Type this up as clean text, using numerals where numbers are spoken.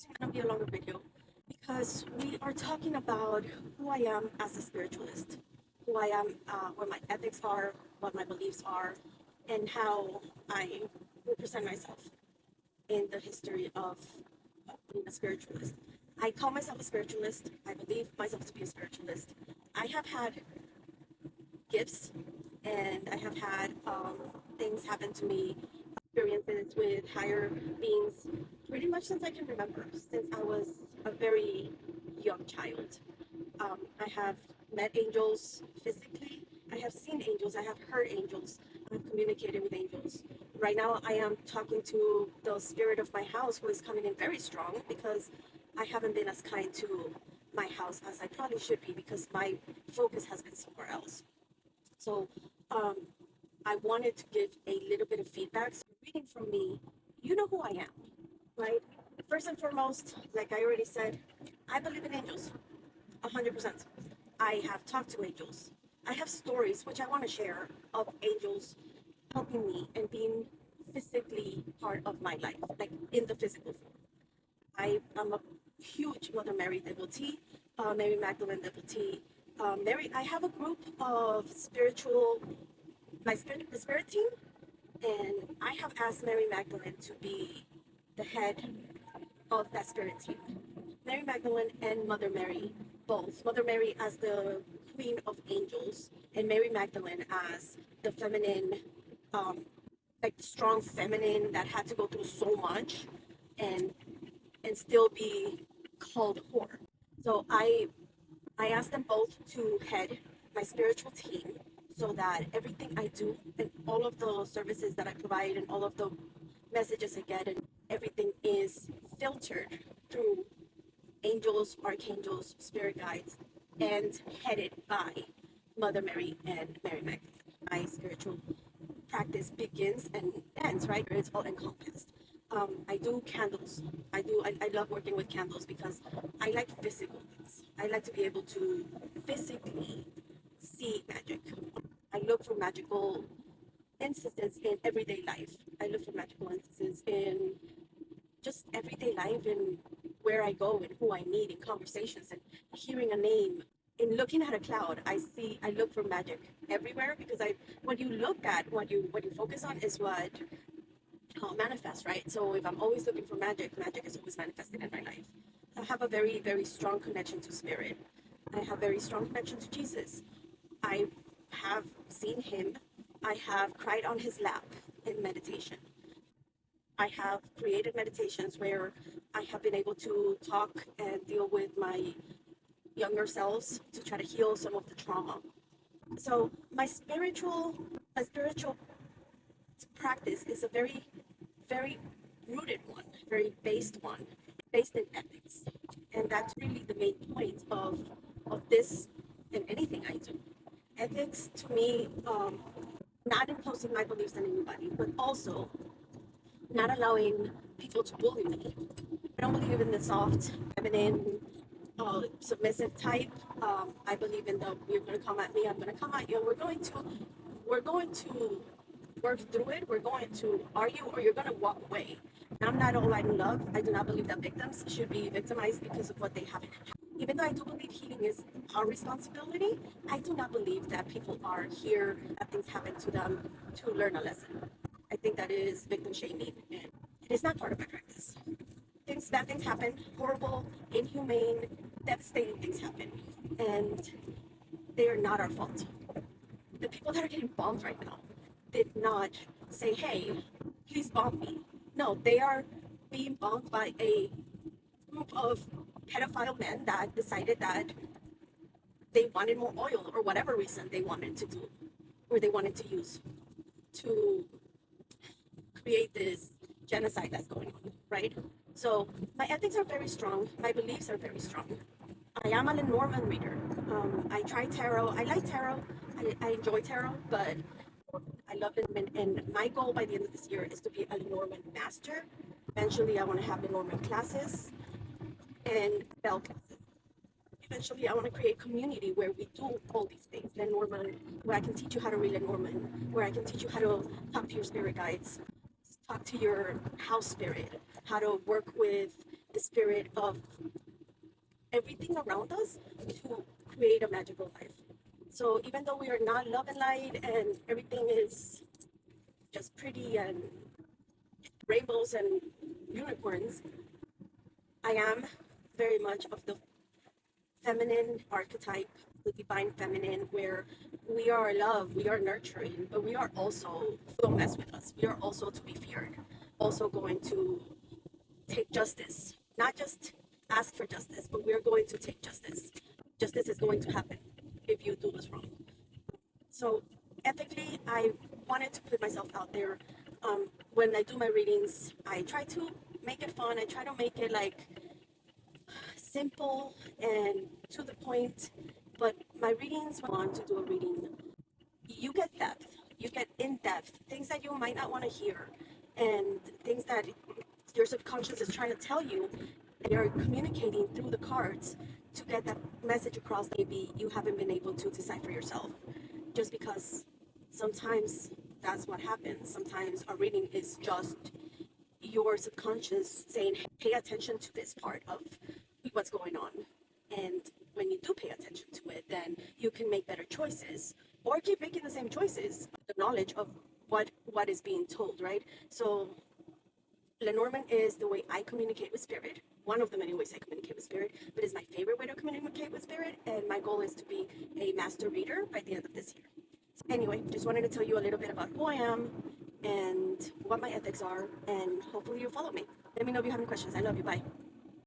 is going to be a longer video because we are talking about who I am as a spiritualist, who I am, where my ethics are, what my beliefs are, and how I represent myself in the history of being a spiritualist. I call myself a spiritualist. I believe myself to be a spiritualist. I have had gifts and I have had things happen to me, experiences with higher beings pretty much since I can remember, since I was a very young child. I have met angels physically. I have seen angels. I have heard angels. I've communicated with angels. Right now, I am talking to the spirit of my house who is coming in very strong because I haven't been as kind to my house as I probably should be because my focus has been somewhere else. So um, I wanted to give a little bit of feedback. So reading from me, you know who I am, right? First and foremost, like I already said, I believe in angels, 100%. I have talked to angels. I have stories which I want to share of angels helping me and being physically part of my life, like in the physical form. I am a huge Mother Mary devotee, Mary Magdalene devotee. I have a group of the spirit team, and I have asked Mary Magdalene to be the head of that spirit team. Mary Magdalene and Mother Mary, both. Mother Mary as the Queen of Angels, and Mary Magdalene as the feminine, um, like the strong feminine that had to go through so much and still be called a whore. So I asked them both to head my spiritual team so that everything I do and all of the services that I provide and all of the messages I get and everything is filtered through angels, archangels, spirit guides, and headed by Mother Mary and Mary Magdalene. My spiritual practice begins and ends, right? It's all encompassed. I do candles. I love working with candles because I like physical things. I like to be able to physically see magic. I look for magical instances in everyday life. I look for magical instances in just everyday life and where I go and who I meet in conversations and hearing a name. In looking at a cloud, I look for magic everywhere because what you look at, what you focus on is what manifests, right? So if I'm always looking for magic, magic is always manifested in my life. I have a very, very strong connection to spirit. I have very strong connection to Jesus. I have seen him. I have cried on his lap in meditation. I have created meditations where I have been able to talk and deal with my younger selves to try to heal some of the trauma. So my spiritual practice is a very, very rooted one, very based one, based in ethics. And that's really the main point of this and anything I do. Ethics to me, not imposing my beliefs on anybody, but also not allowing people to bully me. I don't believe in the soft, feminine, submissive type. I believe in the you're going to come at me, I'm going to come at you, and we're going to work through it. We're going to argue, or you're going to walk away. And I'm not all light and love. I do not believe that victims should be victimized because of what they have. Even though I do believe healing is our responsibility, I do not believe that people are here, that things happen to them to learn a lesson. I think that is victim shaming, and it is not part of my practice. Bad things happen, horrible, inhumane, devastating things happen, and they are not our fault. The people that are getting bombed right now did not say, hey, please bomb me. No, they are being bombed by a group of pedophile men that decided that they wanted more oil or whatever reason they wanted to do or they wanted to use to create this genocide that's going on, right? So my ethics are very strong. My beliefs are very strong. I am a Lenormand reader. I try tarot. I like tarot. I enjoy tarot, but I love it. And my goal by the end of this year is to be a Lenormand master. Eventually, I want to have Lenormand classes and bell classes. Eventually, I want to create community where we do all these things. Lenormand, where I can teach you how to read Lenormand, where I can teach you how to talk to your spirit guides, talk to your house spirit, how to work with the spirit of everything around us to create a magical life. So even though we are not love and light and everything is just pretty and rainbows and unicorns, I am very much of the feminine archetype, the divine feminine, where we are love, we are nurturing, but we are also, don't mess with us, we are also to be feared, also going to take justice, not just ask for justice, but we're going to take justice. Justice is going to happen if you do us wrong. So ethically, I wanted to put myself out there. When I do my readings, I try to make it fun. I try to make it like simple and to the point. But my readings, when I want to do a reading, you get depth, you get in depth, things that you might not want to hear, and things that your subconscious is trying to tell you, and you're communicating through the cards to get that message across. Maybe you haven't been able to decipher yourself, just because sometimes that's what happens. Sometimes a reading is just your subconscious saying, hey, pay attention to this part of what's going on. And when you do pay attention to it, then you can make better choices or keep making the same choices, the knowledge of what is being told, right? So Lenormand is the way I communicate with spirit. One of the many ways I communicate with spirit, but it's my favorite way to communicate with spirit. And my goal is to be a master reader by the end of this year. So anyway, just wanted to tell you a little bit about who I am and what my ethics are, and hopefully you follow me. Let me know if you have any questions. I love you. Bye.